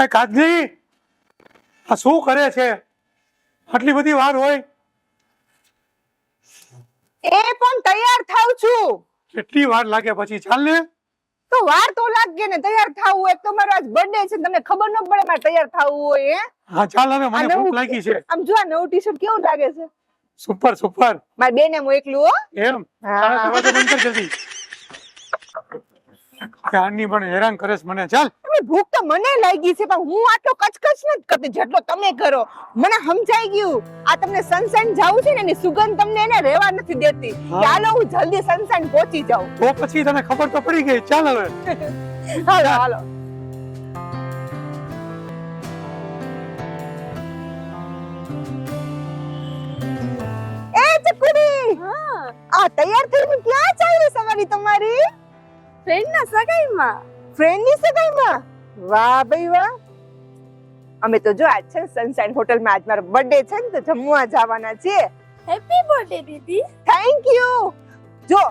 એ કાજલી, આ શું કરે છે? આટલી બધી વાર હોય? એ પણ તૈયાર થાવ છું. કેટલી વાર લાગે પછી? ચાલ ને. તો વાર તો લાગે ને, તૈયાર થાવું હોય તો મારો આજ બર્થડે છે, તમને ખબર ન પડે મારે તૈયાર થાવું હોય? હા ચાલ, હવે મને આ ભૂખ નવું- લાગી છે. આમ જો આ નવું ટી-શર્ટ કેવું લાગે છે? Super super. મારી બેને મોકલું હો. એમ? હા. તારા દરવાજો બંધ કર જલ્દી. ક્યારની પણ હેરાન કરે છે મને. ચાલ. તમે ભૂખ તો મને લાગી છે, પણ હું આટલો કચકચ નથી કરતી જેટલો તમે કરો. મને સમજાઈ ગયું, આ તમને સનસાઇન જાવું છે ને, એની સુગંધ તમને એને રહેવા નથી દેતી. હા. ચાલો હું જલ્દી સનસાઇન પહોંચી જાઉં. તો પછી તને ખબર તો પડી ગઈ. ચાલ હવે. હાલો હાલો. એ ચકુડી, આ તૈયાર થઈને ક્યાં ચાલી સવારી તમારી? ફ્રેન્ડના સગાઈમાં. ફ્રેન્ડની સગાઈમાં? વાહ ભાઈ વાહ. અમે તો જો આજ છે સનસાઇન હોટલમાં, આજ મારો બર્થડે છે ને, તો જમવા જવાના છીએ. Happy birthday Didi. Thank you. જો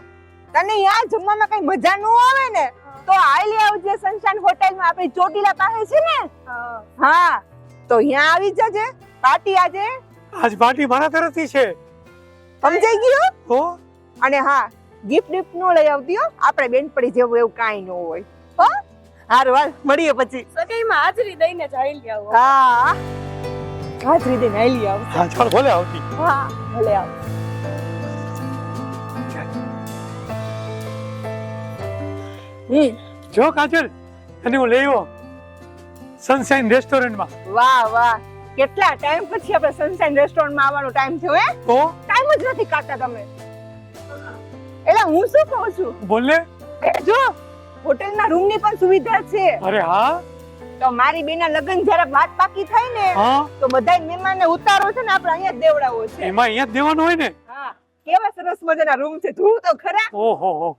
તને યાર જમવામાં કઈ મજા ન આવે ને, તો આલી આવજે સનસાઇન હોટલમાં, આપણી ચોટીલા પાસે છે ને. હા, તો અહીંયા આવી જજે. પાર્ટી આજે આજ પાર્ટી મારા તરફથી છે. સમજાઈ ગયું? તો અને હા, ગિફ્ટ નો લઈ આવતી હો, આપણે બેનપણી જેવું એવું કાઈ ન હોય હો. હારું હાલ, મળીએ પછી. સગાઈમાં હાજરી દઈને જ આઈ આવો. હા, હાજરી દઈને આલી આવ. હા ચાલ, ભલે આવતી. હા, ભલે આવ. જો કાજલ, અને હું લઈ આવ્યો સનસાઇન રેસ્ટોરન્ટમાં. વાહ વાહ, કેટલા ટાઈમ પછી આપણે સનસાઇન રેસ્ટોરન્ટમાં આવવાનો ટાઈમ થયો હે? તો ટાઈમ જ નથી કાઢતા તમે. એટલે હું શું કહું છું, બોલ ને. એ જો હોટલમાં રૂમની પણ સુવિધા છે. અરે હા. તો મારી બેના લગ્ન જ્યારે વાત પાકી થાય ને, હા, તો બધાય મહેમાનને ઉતારો છે ને આપણે અહીંયા જ દેવડાવો છે. એમાં અહીંયા જ દેવાનું હોય ને. હા, કેવા સરસ મજાના રૂમ છે, જોવું તો ખરા. ઓહો હો,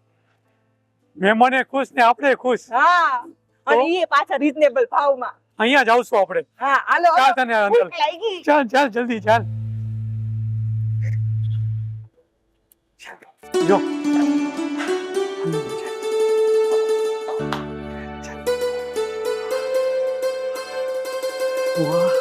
મહેમાને ખુશ ને આપણે ખુશ. હા, અને એ પાછા રીઝનેબલ ભાવમાં. અહીંયા જ આવશું આપણે. હા, હાલો ચાલ હાલો. તને અંદર. ભૂખ લાગી. ચાલ ચાલ જલ્દી ચાલ. જો વાહ,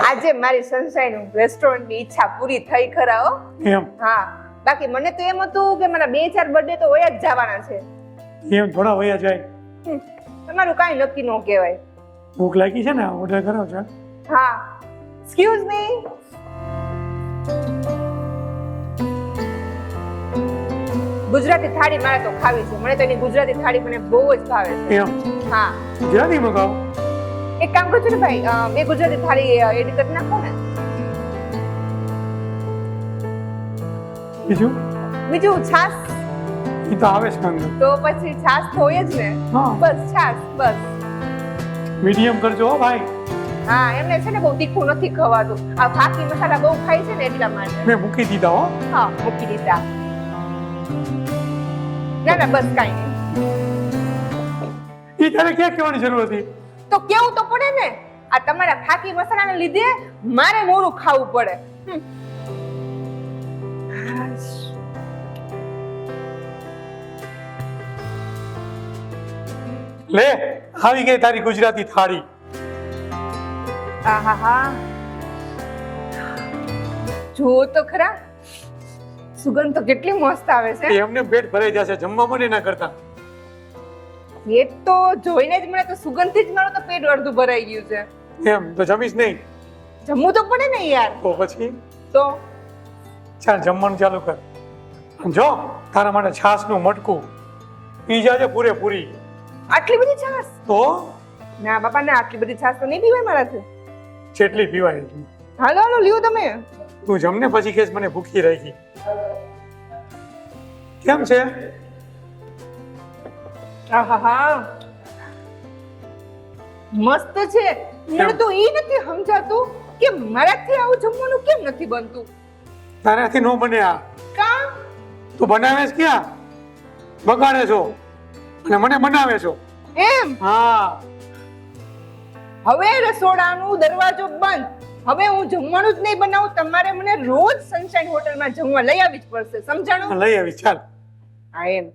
આજે મારી સનસાઇન રેસ્ટોરન્ટની ઈચ્છા પૂરી થઈ ખરા હો. એમ હા, બાકી મને તો એમ હતું કે મારા 2-4 બર્થડે તો હોય જ જવાના છે. એમ થોડા વયા જાય. તમારું કાંઈ નક્કી ન કહેવાય. ભૂખ લાગી છે ને, ઓર્ડર કરો છો. હા, એક્સક્યુઝ મી. ગુજરાતી થાળી મારે તો ખાવી છે. મને તો એની ગુજરાતી થાળી મને બહુ જ ભાવે છે. એમ હા, ગુજરાતી મગાવો. એક કામ કરજો ને ભાઈ, બે ગુજરાતી થાળી એડ કરી નાખો ને. બીજું બીજું છાસ. એ તો આવે છે અંદર. તો પછી છાસ તો હોય જ ને. હા, બસ છાસ, બસ. મીડિયમ કરજો હો ભાઈ. હા, એમને છે ને બહુ તીખું નથી ખવાતું. આ ફાકી મસાલા બહુ ખાય છે ને એટલા માટે. મેં મૂકી દીધા હો. હા, મૂકી દીધા. ના ના, બસ કાંઈ નહીં. એ તારે ક્યાં કહેવાની જરૂર હતી? તો કેવું તો પડે ને, આ તમારા ફાકી મસાલાને લીધે મારે મોરું ખાવું પડે. લે, આવી ગઈ તારી ગુજરાતી થાળી. આહાહા, જુઓ તો ખરા, સુગંધ તો કેટલી મસ્ત આવે છે. એમને પેટ ભરાઈ જશે, જમવા મને ના કરતા. પેટ તો જોઈને જ મને તો સુગંધથી જ મારું તો પેટ અડધું ભરાઈ ગયું છે. એમ તો જમીશ નહીં? જમવું તો પડે ને યાર. તો પછી તો ચાલ જમવાનું ચાલુ કર. જો તારા માટે છાસનું મટકું પી જાજે પૂરેપૂરી. આટલી બધી છાસ? તો ના બાપા ના, આટલી બધી છાસ તો નહીં પીવાય મારાથી. જેટલી પીવાય એટલી. હાલો હાલો, લ્યો તમે. તું જમને પછી કેસ મને ભૂખી રાખી. કેમ છે? આહાહા, મસ્ત છે. મને તો ઈ નથી સમજાતું કે મારાથી આવું જમવાનું કેમ નથી બનતું. તારાથી નો બને આ. કા? તું બનાવે છે ક્યાં? બગાડે છો અને મને બનાવે છો. એમ? હા, હવે રસોડાનો દરવાજો બંધ હવે હું જમવાનું જ નહીં બનાવું, તમારે મને રોજ સનશાઇન હોટલમાં જમવા લઈ આવવી જ પડશે, સમજાણું? લઈ આવી ચાલ. હા એમ.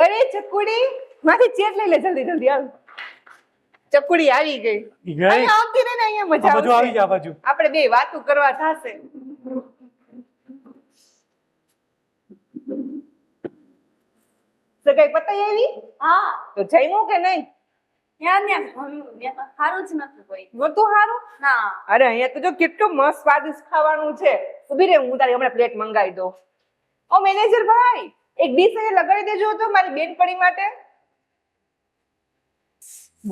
અરે ચકુડી, મારી ચેટ લઈ લે જલ્દી જલ્દી આવ. ચકુડી આવી ગઈ. ગઈ અહીંયા આવતી રહે ને, અહીંયા મજા આ બાજુ આવી આવશે. જા, આ બાજુ. આપણે બે વાતો કરવા થશે. સગાઈ પતાઈ આવી? હા તો જમ્યું કે નહીં? ત્યાં ત્યાં સારું જ નથી કોઈ. નહોતું હારું? ના અરે અહીંયા તો જો કેટલું મસ્ત સ્વાદિષ્ટ ખાવાનું છે. ઊભી રહે, હું તારી હમણાં પ્લેટ મંગાવી દઉં. ઓ મેનેજર ભાઈ, એક ડીશ અહીંયા લગાડી દેજો તો મારી બેનપણી માટે.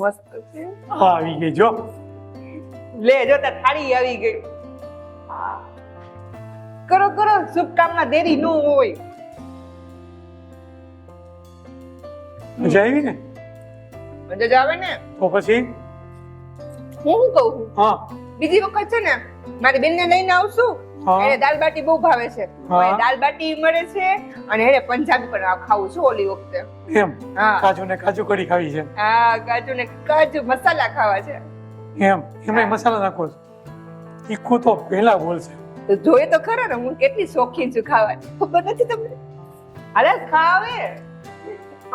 મસ્ત છે. હા આવી ગઈ જો. લે જો તાર થાળી આવી ગઈ. કરો કરો, શુભ કામમાં દેરી ન હોય. મજા આવી ને? મજા જ આવે ને. તો પછી હું શું કહું છું, હા બીજી વખત છે ને મારી બેનને લઈને આવશું. હા. એને દાલ બાટી બહુ ભાવે છે. હા. હવે દાલ બાટી મળે છે અને એને પંજાબી પણ ખાવું છું ઓલી વખતે. એમ હા કાજુ ને કાજુ કઢી ખાવી છે હા, કાજુ ને કાજુ મસાલા ખાવા છે. એમ એમાં મસાલા નાખો છો. તીખું તો પહેલા બોલશે. તો જોઈએ તો ખરા ને હું કેટલી શોખીન છું ખાવાની, ખબર નથી તમને? અરે ખાવે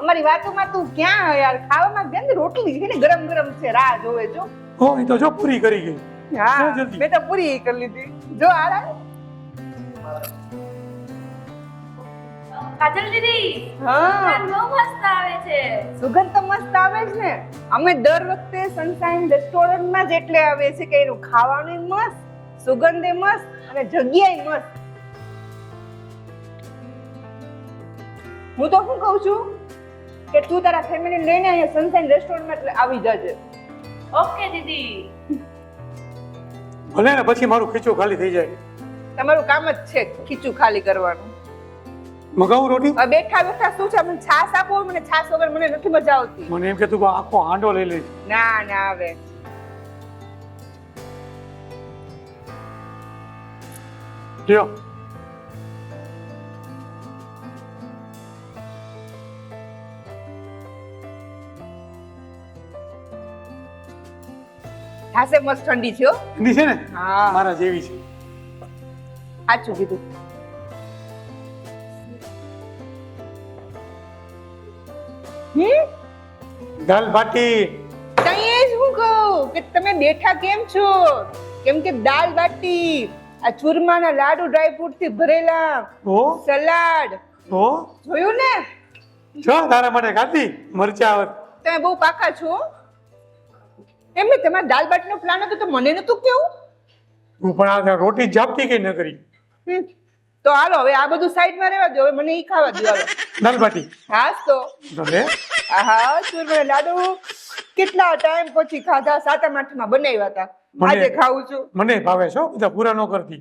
અમારી વાતોમાં તું ક્યાં હોય યાર? ખાવામાં ગંદ રોટલી છે ને ગરમ ગરમ છે, રાહ જોવે જો. હો એ તો જો પૂરી કરી ગઈ. હા જલ્દી. મેં તો પૂરી કરી લીધી. જો આરા કાજલ દીદી હા, બહુ મસ્ત આવે છે. સુગંધ તો મસ્ત આવે જ ને. અમે દર વખતે સનશાઇન રેસ્ટોરન્ટમાં જ એટલે આવે છે કે એનું ખાવાનું મસ્ત, સુગંધે મસ્ત અને જગ્યાએ મસ્ત. હું તો શું કહું છું કે તું તારા ફેમિલી લઈને અહીંયા સનશાઇન રેસ્ટોરન્ટમાં આવી જજે. ઓકે દીદી. ભલે ને પછી મારું ખીચું ખાલી થઈ જાય. તમારું કામ જ છે ખીચું ખાલી કરવાનું. મગાવું રોટી? હવે બેઠા બેઠા શું છે, મને છાશ આપો. મને છાશ વગર મને નથી મજા આવતી. મને એમ કે તું આખો હાંડો લઈ લે. ના ના આવે. લ્યો છાશે મસ્ત ઠંડી છે હો. એની છે ને હા મારા જેવી છે. સાચું કીધું. દાલ બાટી. તઈએ જ હું કહું કે તમે બેઠા કેમ છો? કેમ કે દાલ બાટી, આ ચૂરમાના લાડુ ડ્રાયફ્રૂટ થી ભરેલા, ઓ સલાડ ઓ જોયું ને? જો તારા માટે ખાધી મરચા આવત. તમે બહુ પાકા છો. એમ ને તમારા દાલ બાટીનો પ્લાન હતો તો મને નતું કેવું? તું પણ આ રોટી જાપતી કઈ ન કરી. તો હાલો હવે આ બધું સાઈડમાં રહેવા દો, હવે મને ઈ ખાવા દો. હાલો દાલ બાટી હાસ તો. ભલે. આહા, ચૂરમાના લાડુ કેટલા ટાઈમ પછી ખાધા, 7 8 બનાવ્યા હતા. આજે ખાઉં છું. મને ભાવે છો, બધા પૂરા ન કરતી.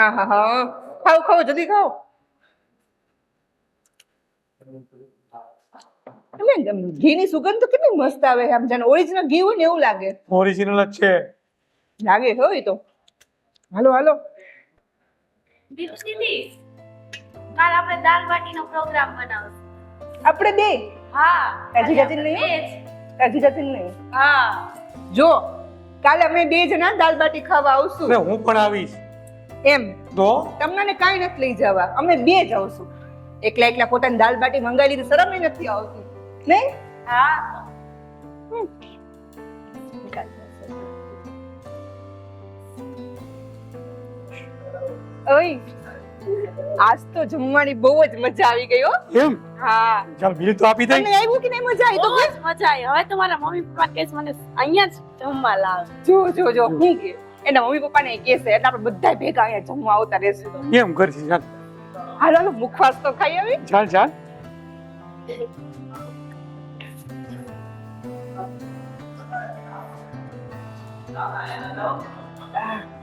આહા હા, ખાઓ ખાઓ જલ્દી ખાઓ. ઘીની સુગંધ તો કેટલી મસ્ત આવે, આમ જાણે ઓરિજિનલ ઘી હોય ને એવું લાગે. ઓરિજિનલ જ છે. લાગે હો એ તો. હાલો હાલો. દીદી કાલ આપણે દાલ બાટીનો પ્રોગ્રામ બનાવશું. આપણે બે હા કાજી કાજી નહીં? બે જ. કાજી કાજી નહીં. હા જો કાલે અમે 2 જણા દાલ બાટી ખાવા આવશું. ને હું પણ આવીશ. એમ તો તમને કાંઈ નથી લઈ જવા, અમે 2 જ આવશું. એકલા એકલા પોતાની દાલ બાટી મંગાવી લીધી, શરમ ય નથી આવતી નહીં? હા ઓય આજ તો જમવાની બહુ જ મજા આવી ગઈ હો. એમ હા ચાલ બિલ તો આપી દઈ. તમને આવ્યું કે નહીં મજા આવી? તો બહુ જ મજા આવી. હવે તો મારા મમ્મી પપ્પા કહેશે મને અહીંયા જ જમવા લાવ. જો જો જો હું કે એના મમ્મી પપ્પાને કહેશે એટલે આપણે બધા ભેગા અહીંયા જમવા આવતા રહેશું. એમ કરશે. ચાલ હાલો હાલો મુખવાસ તો ખાઈ આવી. ચાલ ચાલ.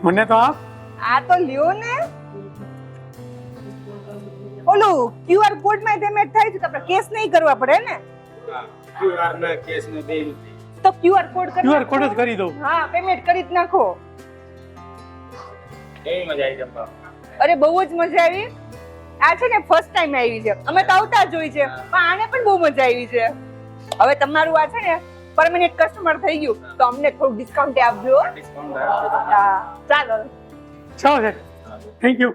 મને તો આ તો લ્યો ને. ઓલું QR કોડ માં પેમેન્ટ થાય છે તો આપણે કેશ નહીં કરવા પડે ને? QR ના કેસ ને બે તો QR કોડ કરી QR કોડ જ કરી દઉં. હા પેમેન્ટ કરી જ નાખો. એવી મજા આવી જમવા. અરે બહુ જ મજા આવી. આ છે ને ફર્સ્ટ ટાઈમ આવી છે. અમે તો આવતા જ હોય છે, પણ આને પણ બહુ મજા આવી છે. હવે તમારું આ છે ને પરમેનન્ટ કસ્ટમર થઈ ગયું, તો અમને થોડું ડિસ્કાઉન્ટ આપજો. ડિસ્કાઉન્ટ આપજો. હા ચાલો. ચાલો સાહેબ, થેન્ક યુ.